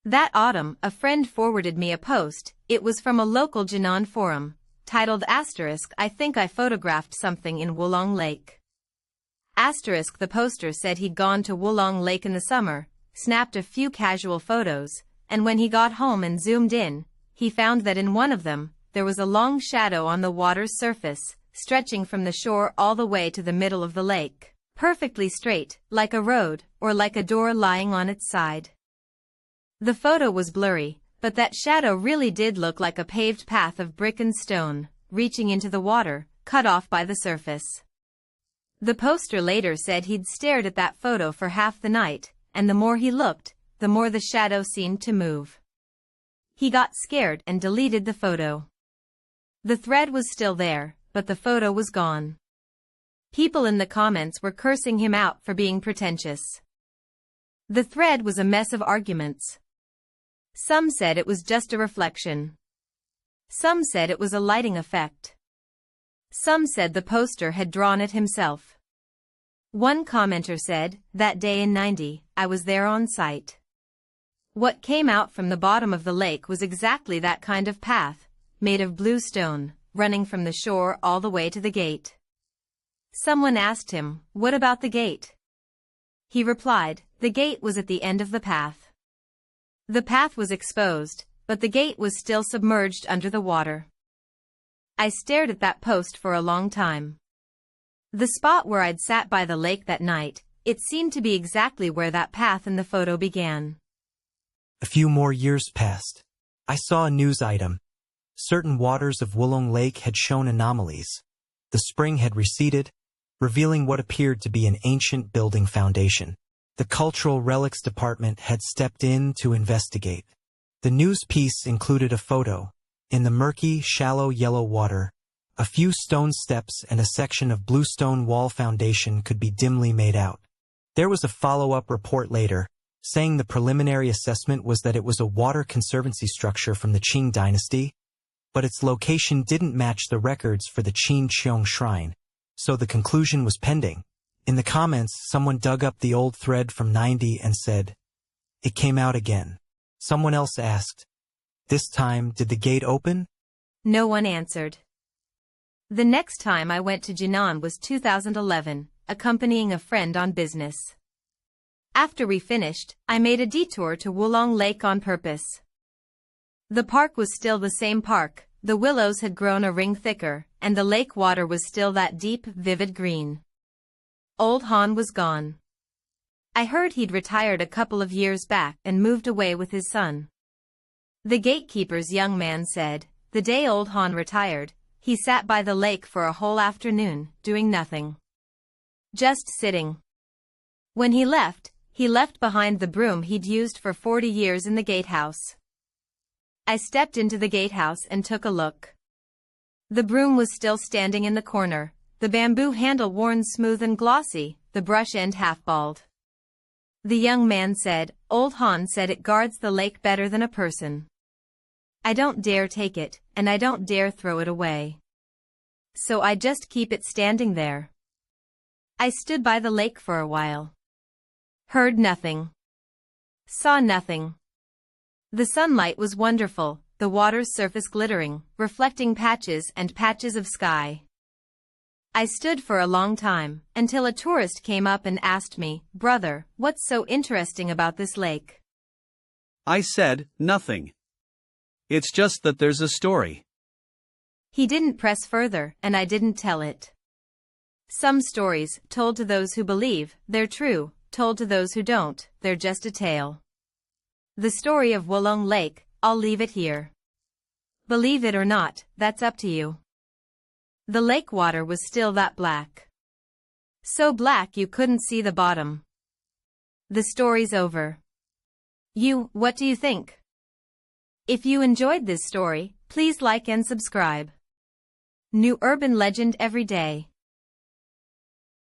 That autumn, a friend forwarded me a post. It was from a local Jinan forum, titled I think I photographed something in Wulong Lake. The poster said he'd gone to Wulong Lake in the summer, snapped a few casual photos, and when he got home and zoomed in, he found that in one of them, there was a long shadow on the water's surface, stretching from the shore all the way to the middle of the lake, perfectly straight, like a road, or like a door lying on its side. The photo was blurry, but that shadow really did look like a paved path of brick and stone, reaching into the water, cut off by the surface. The poster later said he'd stared at that photo for half the night, and the more he looked, the more the shadow seemed to move. He got scared and deleted the photo. The thread was still there, but the photo was gone. People in the comments were cursing him out for being pretentious. The thread was a mess of arguments. Some said it was just a reflection. Some said it was a lighting effect. Some said the poster had drawn it himself. One commenter said, "That day in '90, I was there on site. What came out from the bottom of the lake was exactly that kind of path, made of blue stone, running from the shore all the way to the gate." Someone asked him, "What about the gate?" He replied, "The gate was at the end of the path." The path was exposed, but the gate was still submerged under the water. I stared at that post for a long time. The spot where I'd sat by the lake that night, it seemed to be exactly where that path in the photo began. A few more years passed. I saw a news item. Certain waters of Wulong Lake had shown anomalies. The spring had receded, revealing what appeared to be an ancient building foundation. The Cultural Relics Department had stepped in to investigate. The news piece included a photo. In the murky, shallow yellow water, a few stone steps and a section of bluestone wall foundation could be dimly made out. There was a follow-up report later, saying the preliminary assessment was that it was a water conservancy structure from the Qing dynasty, but its location didn't match the records for the Qin Qiong shrine, so the conclusion was pending. In the comments, someone dug up the old thread from '90 and said, "It came out again." Someone else asked, "This time, did the gate open?" No one answered. The next time I went to Jinan was 2011, accompanying a friend on business. After we finished, I made a detour to Wulong Lake on purpose. The park was still the same park, the willows had grown a ring thicker, and the lake water was still that deep, vivid green. Old Han was gone. I heard he'd retired a couple of years back and moved away with his son. The gatekeeper's young man said, the day old Han retired, he sat by the lake for a whole afternoon, doing nothing. Just sitting. When he left behind the broom he'd used for 40 years in the gatehouse. I stepped into the gatehouse and took a look. The broom was still standing in the corner, the bamboo handle worn smooth and glossy, the brush end half-bald. The young man said, "Old Han said it guards the lake better than a person. I don't dare take it, and I don't dare throw it away. So I just keep it standing there." I stood by the lake for a while. Heard nothing. Saw nothing. The sunlight was wonderful, the water's surface glittering, reflecting patches and patches of sky. I stood for a long time, until a tourist came up and asked me, "Brother, what's so interesting about this lake?" I said, "Nothing. It's just that there's a story." He didn't press further, and I didn't tell it. Some stories, told to those who believe, they're true, told to those who don't, they're just a tale. The story of Wulong Lake, I'll leave it here. Believe it or not, that's up to you. The lake water was still that black. So black you couldn't see the bottom. The story's over. What do you think? If you enjoyed this story, please like and subscribe. New urban legend every day.